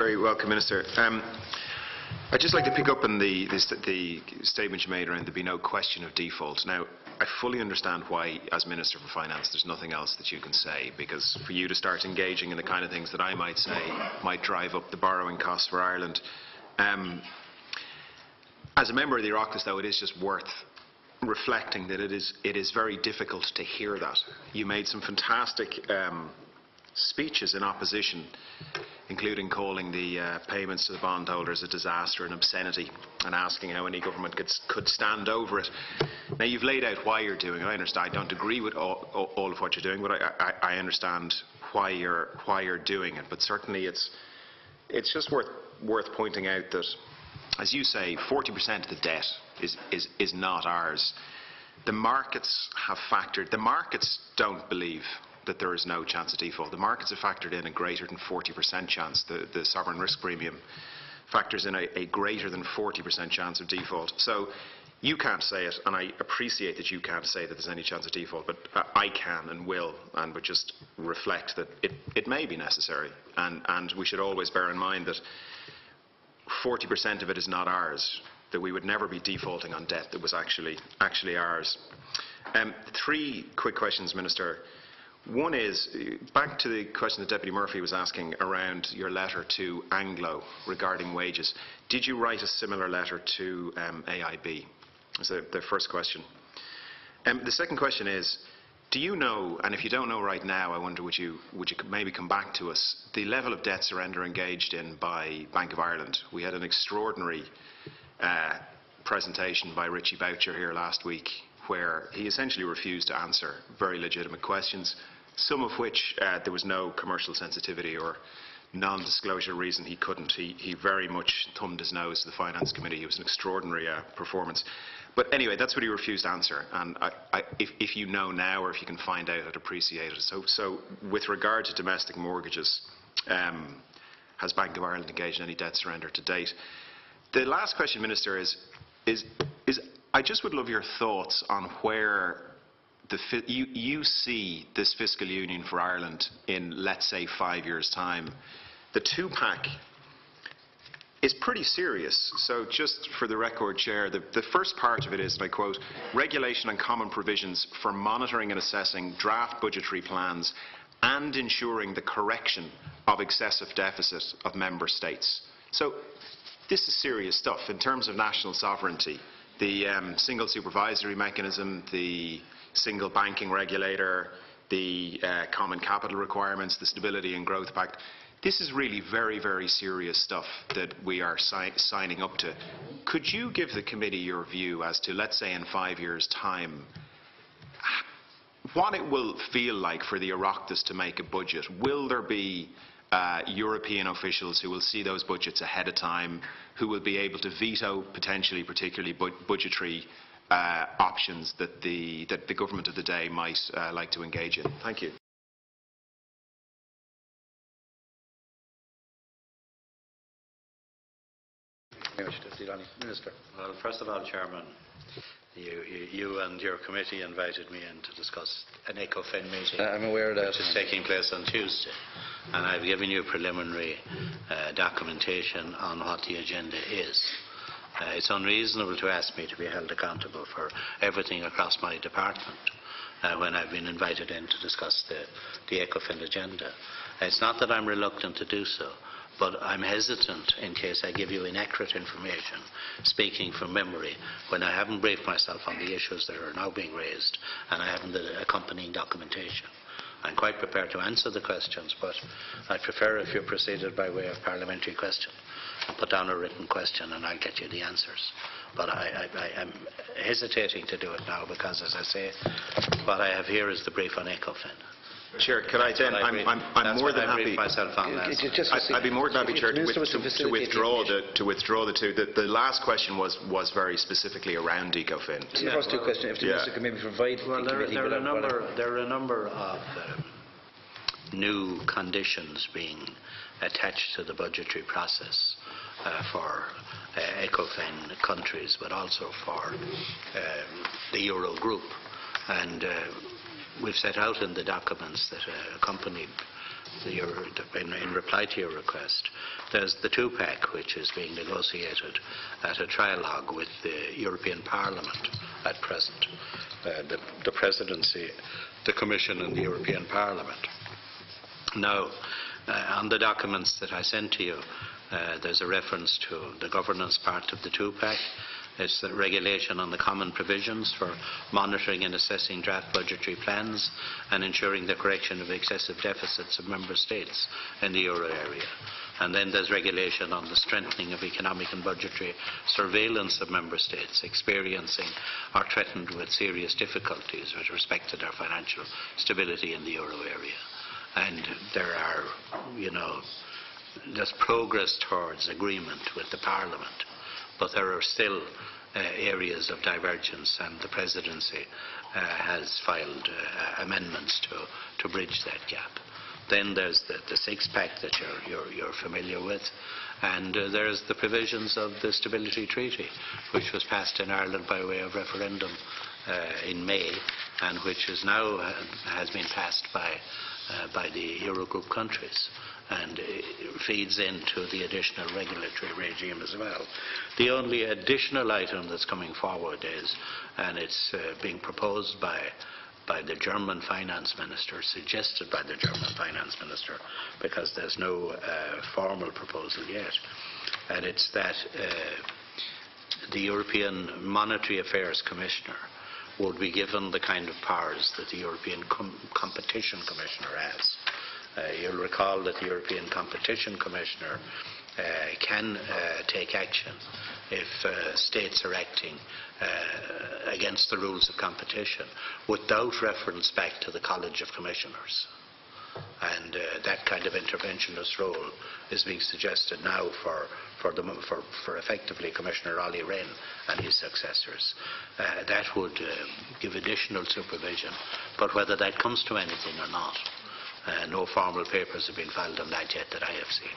Very welcome, Minister. I'd just like to pick up on the statement you made around there be no question of default. Now, I fully understand why, as Minister for Finance, there's nothing else that you can say, because for you to start engaging in the kind of things that I might say might drive up the borrowing costs for Ireland. As a member of the Oireachtas, though, it is just worth reflecting that it is very difficult to hear that. You made some fantastic speeches in opposition, including calling the payments to the bondholders a disaster and obscenity, and asking how any government could stand over it. Now, you've laid out why you're doing it. I understand. I don't agree with all of what you're doing, but I understand why you're doing it. But certainly, it's just worth pointing out that, as you say, 40% of the debt is not ours. The markets have factored. The markets don't believe that there is no chance of default. The markets have factored in a greater than 40% chance. The sovereign risk premium factors in a greater than 40% chance of default. So you can't say it, and I appreciate that you can't say that there's any chance of default, but I can and will, and would just reflect that it may be necessary, and we should always bear in mind that 40% of it is not ours, that we would never be defaulting on debt that was actually ours. Three quick questions, Minister. One is, back to the question that Deputy Murphy was asking around your letter to Anglo regarding wages. Did you write a similar letter to AIB? That's the first question. The second question is, do you know, and if you don't know right now, I wonder would you maybe come back to us, the level of debt surrender engaged in by Bank of Ireland? We had an extraordinary presentation by Richie Boucher here last week, where he essentially refused to answer very legitimate questions, some of which there was no commercial sensitivity or non-disclosure reason he couldn't. He very much thumbed his nose to the Finance Committee. It was an extraordinary performance. But anyway, that's what he refused to answer. And if you know now, or if you can find out, I'd appreciate it. So with regard to domestic mortgages, has Bank of Ireland engaged in any debt surrender to date? The last question, Minister, is I just would love your thoughts on where you see this fiscal union for Ireland in, let's say, 5 years' time. The two-pack is pretty serious. So just for the record, Chair, the first part of it is, and I quote, regulation and common provisions for monitoring and assessing draft budgetary plans and ensuring the correction of excessive deficit of member states. So this is serious stuff in terms of national sovereignty. The single supervisory mechanism, the single banking regulator, the common capital requirements, the Stability and Growth Pact. This is really very, very serious stuff that we are signing up to. Could you give the committee your view as to, let's say in 5 years' time, what it will feel like for the Oireachtas to make a budget? Will there be European officials who will see those budgets ahead of time, who will be able to veto potentially, particularly budgetary options that the government of the day might like to engage in? Thank you. Minister. Well, first of all, Chairman, you and your committee invited me in to discuss an ECOFIN meeting. I'm aware of that. Which is taking place on Tuesday. And I've given you preliminary documentation on what the agenda is. It's unreasonable to ask me to be held accountable for everything across my department when I've been invited in to discuss the ECOFIN agenda. It's not that I'm reluctant to do so, but I'm hesitant in case I give you inaccurate information, speaking from memory, when I haven't briefed myself on the issues that are now being raised and I haven't the accompanying documentation. I'm quite prepared to answer the questions, but I'd prefer if you proceeded by way of parliamentary question. Put down a written question and I'll get you the answers. But I'm hesitating to do it now because, as I say, what I have here is the brief on ECOFIN. Chair, could I then? I'm more than happy. I'd be more than happy, Chair, to withdraw the two. The last question was very specifically around ECOFIN. The first two questions, if the Minister could maybe provide. Well, there are a number of new conditions being attached to the budgetary process for ECOFIN countries, but also for the Euro group. And we've set out in the documents that accompanied in reply to your request, there's the two-pack which is being negotiated at a trialogue with the European Parliament at present. The Presidency, the Commission and the European Parliament. Now, on the documents that I sent to you, there's a reference to the governance part of the two-pack. It's the regulation on the common provisions for monitoring and assessing draft budgetary plans and ensuring the correction of excessive deficits of member states in the euro area. And then there's regulation on the strengthening of economic and budgetary surveillance of member states experiencing or threatened with serious difficulties with respect to their financial stability in the euro area. And there are, there's progress towards agreement with the Parliament, but there are still areas of divergence, and the Presidency has filed amendments to bridge that gap. Then there's the six-pack that you're familiar with, and there's the provisions of the Stability Treaty, which was passed in Ireland by way of referendum in May, and which is now has been passed by the Eurogroup countries, and it feeds into the additional regulatory regime as well. The only additional item that's coming forward is, and it's being proposed by the German Finance Minister, suggested by the German Finance Minister, because there's no formal proposal yet, and it's that the European Monetary Affairs Commissioner would be given the kind of powers that the European Competition Commissioner has. You'll recall that the European Competition Commissioner can take action if states are acting against the rules of competition without reference back to the College of Commissioners. And that kind of interventionist role is being suggested now for effectively Commissioner Olli Rehn and his successors. That would give additional supervision, but whether that comes to anything or not, no formal papers have been filed on that yet that I have seen.